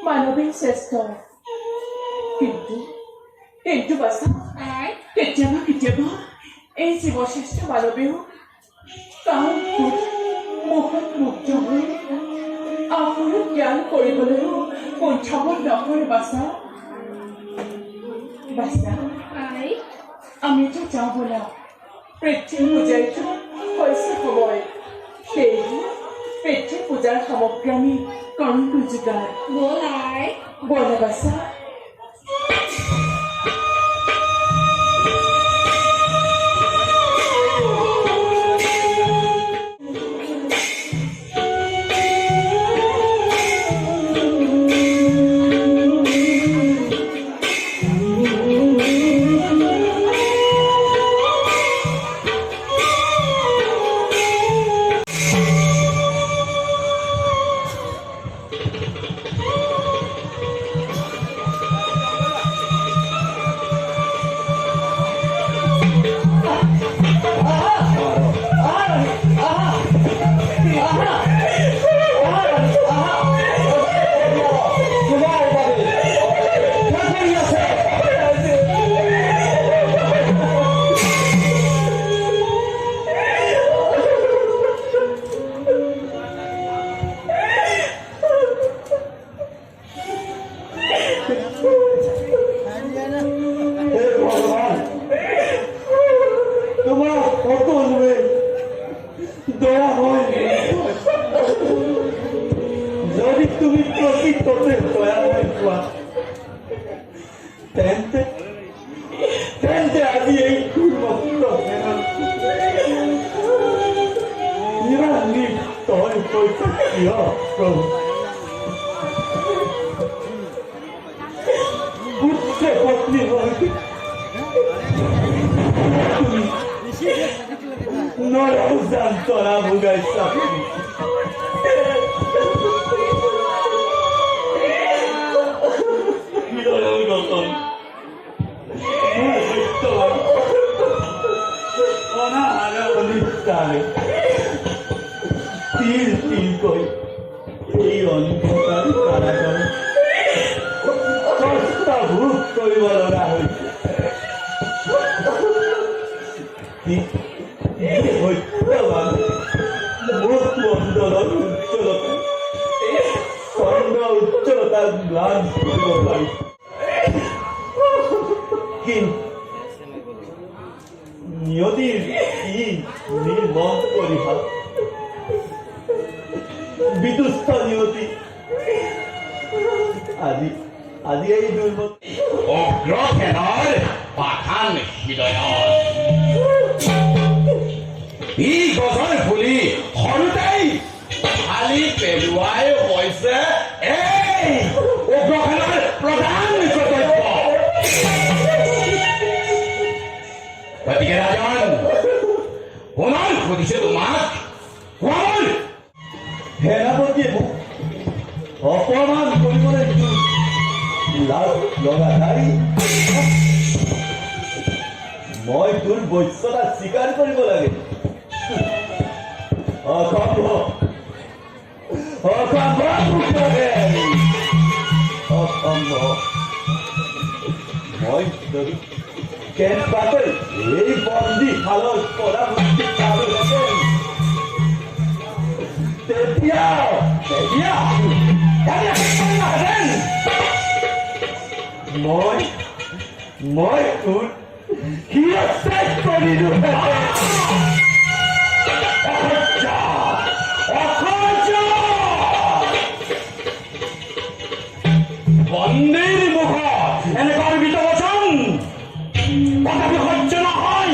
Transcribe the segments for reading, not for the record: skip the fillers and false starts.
মানৱীয় শ্ৰেষ্ঠ কিন্তু এইটো বাছা কেতিয়াবা কেতিয়াবা এই জীৱশ্ৰেষ্ঠ মানৱেও তাৰ মুখত মুগ্ধ হৈ আপোনাৰ জ্ঞান কৰিবলৈও কুণ্ঠাবোধ নকৰে বাছা বাছা আমিতো যাওঁ বলা পৃথিৱী পূজাইতো হৈছে সময় সেয়ে পৃথিৱী পূজাৰ সামগ্ৰী আমি কণটো যোগাৰ বলা বাছা মই তোৰ বৈশ্যতা স্বীকাৰ কৰিব লাগে। অসম্ভৱ, অসম্ভৱ। মই যদি কেনেবাকৈ এই বন্দীশালৰ পৰা মুক্তি পালোহেঁতেন, তেতিয়া মই তোৰ শিৰচ্ছেদ কৰিলোহেঁতেন। বন্দীৰ মুখত এনেকুৱা বিত বচন তথাপি সহ্য নহয়।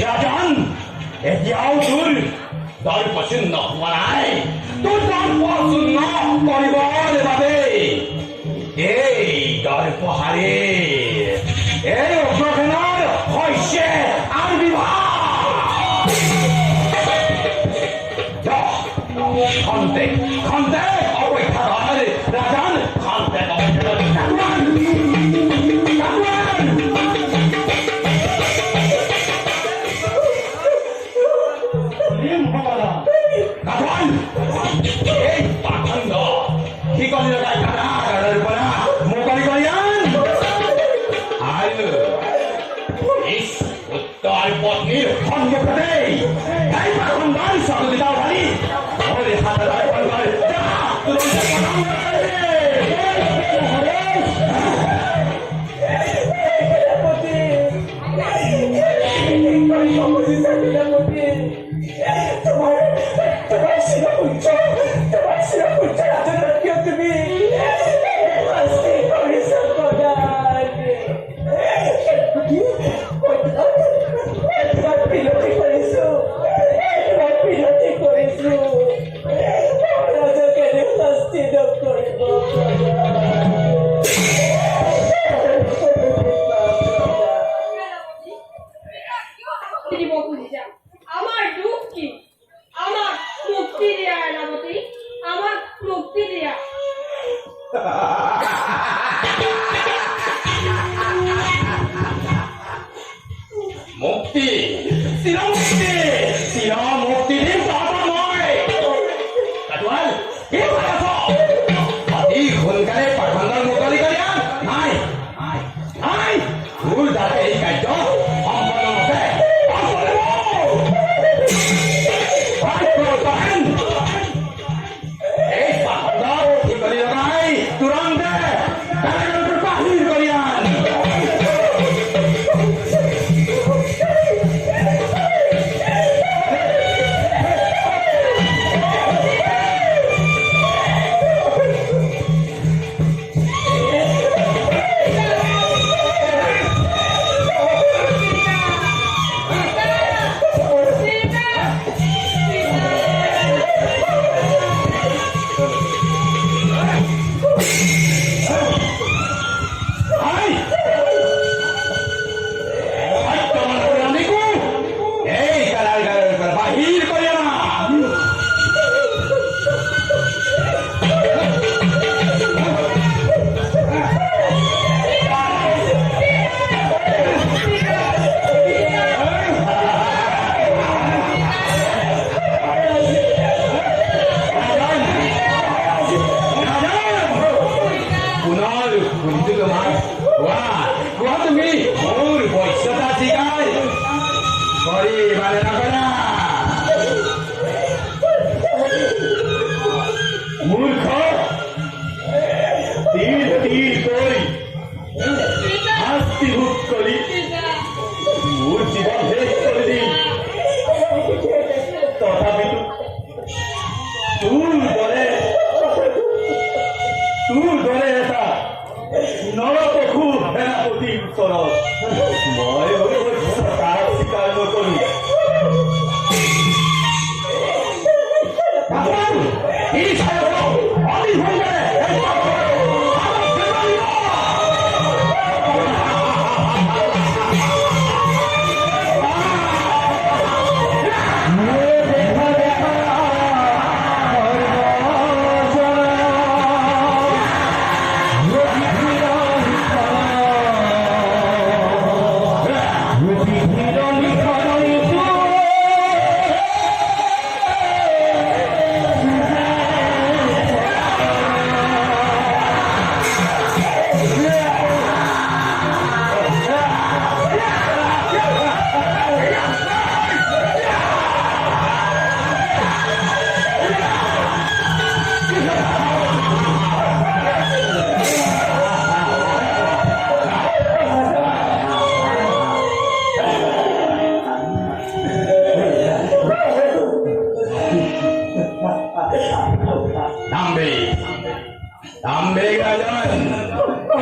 ৰাজন, এতিয়াও তোৰ দল পচন্দ হোৱা নাই। তোৰ দল পচন্দ কৰিবৰ বাবে এই দৰ্পহাৰী এই অগ্ৰসেনৰ হৈছে আৰু বিবাহ খন্তেক অপেক্ষা কৰ ৰাজন, খন্তেক অপেক্ষা এই পাখণ্ড কি কৰি লগাই কাৰাগাৰৰ পৰা মুকলি কৰি আন। আৰু উত্তৰ পত্নীৰ সন্মুখতে এই পাখণ্ডৰ চকলিতা ভালি আমাৰ দুঃখ কি? আমাৰ মুক্তি দিয়া এলাবতী, আমাৰ মুক্তি দিয়া। মুক্তি চিৰমুক্তি দিম তহঁতৰ মই। কাটুৱাল, কি ভাই আছ? অতি সোনকালে পাখণ্ডৰ মুকলি কৰি আন। নাই, তোৰ যাতে এই কাৰ্য সম্পন্ন আছে। এই পাখণ্ডক শিকলি লগাই তুৰন্তে বাহিৰ কৰি আন। মূৰ্খ তীৰ তীৰ কৰি শাস্তি ভোগ কৰি মোৰ জীবন শেষ কৰে দিন। তথাপি তোৰ দৰে এটা নৰপশু সেনাপতিৰ ওচৰত মই তাক স্বীকাৰ নকৰো।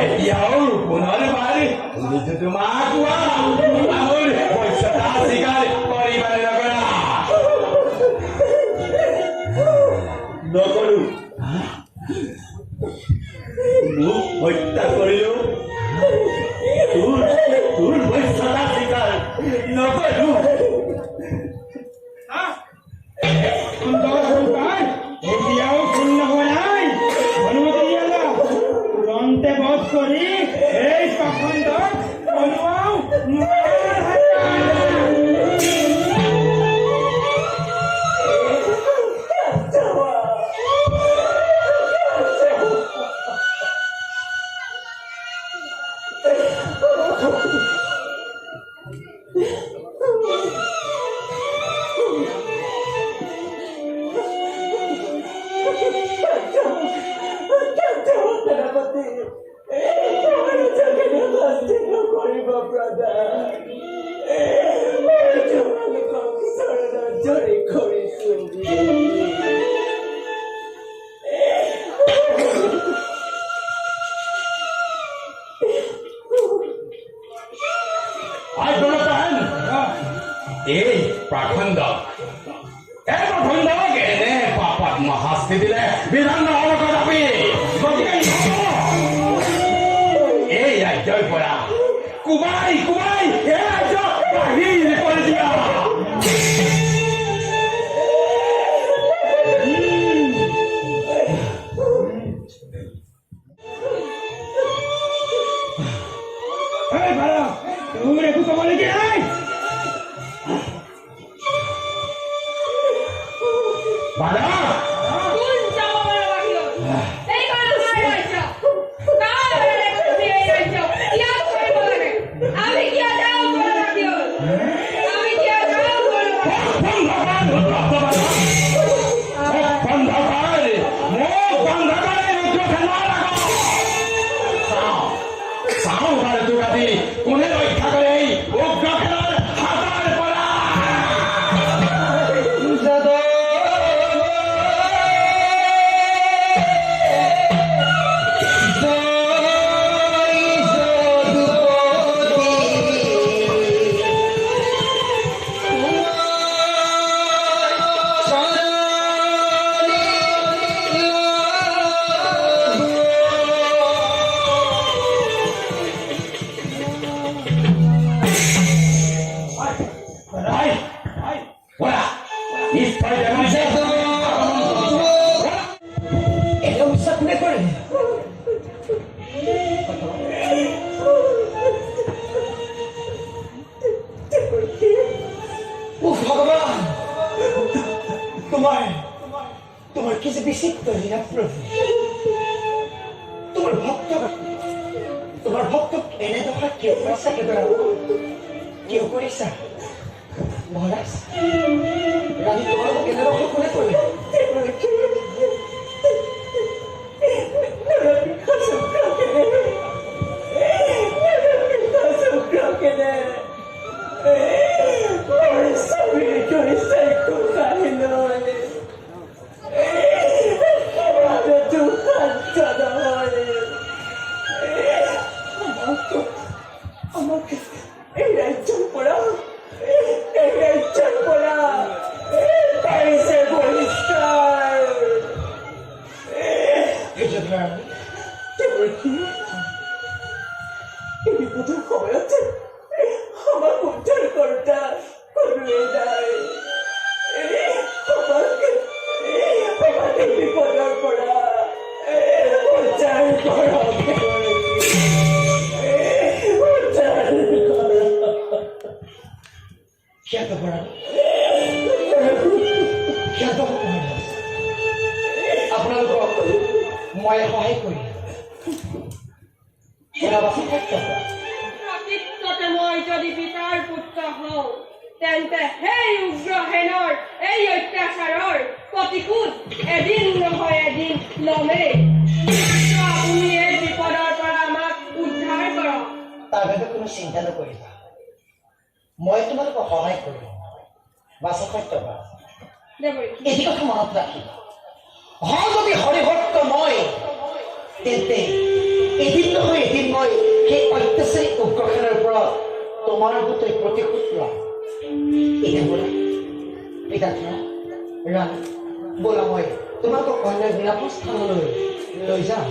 এতিয়াও পুনৰবাৰ শুনিছো তোমাক কোৱা মোৰ পইচা স্বীকাৰ কৰিবানে নকৰা নকৰো মোক হত্যা কৰিলো তোৰ বৈশ্যতা স্বীকাৰ নকৰো এতিয়াও পূৰ্ণ হোৱা নাই অনুমতি দিয়ালা তুৰন্তে বধ কৰি এই পাখণ্ডক বনোৱাও এই প্ৰাখণ্ডক এনে পাপত মহাস্তি দিলে বিধান নহ'ব কদাপি গতিকে এই ৰাজ্যৰ পৰা কুমাই এই ৰাজ্য বাহিৰ কৰি দিয়া তোৰ একো ক'বলগীয়া নাই বালা কোন যাব পাৰে বাহিৰত এইখন আমাৰ ৰাজ্য কাৰ ৰাজ্য এই ৰাজ্য ইয়াত কৰিব লাগে আমি কিয় যাওঁ বাহিৰত আমি কিয় যাওঁ কোনে ৰক্ষা কৰে এই উগ্ৰ খেলৰ হাতৰ পৰা তোমাৰ কিছু বিচিত্ৰ লীলা প্ৰভু তোমাৰ ভক্ত এনে দফা কিয় কৰিছা কেৱল কিয় কৰিছা মহাৰাজ ৰাণী তোমালোকক এনে দফা কোনে কৰিলে মই সহায় কৰিম প্ৰকৃততে মই যদি পিতাৰ পুত্ৰ হওঁ তেন্তে সেই উগ্ৰসেনৰ এই অত্যাচাৰৰ প্ৰতিশোধ এদিন নহয় এদিন ল'মেই আপুনি এই বিপদৰ পৰা আমাক উদ্ধাৰ কৰক তাৰ বাবে কোনো চিন্তা নকৰিবা মই তোমালোকক সহায় কৰিম বাছা সত্যবান এটি কথা মনত ৰাখিবা হয় যদি হৰিভক্ত মই তেন্তে এদিন নহয় এদিন এদিন মই সেই অত্যাচাৰী উগ্ৰসেনৰ ওপৰত তোমাৰ গোটেই প্ৰতিশোধ লম এতিয়া বোলা পিতাত্মা ৰাণী বোলা মই তোমালোকক অন্য নিৰাপদ স্থানলৈ লৈ যাম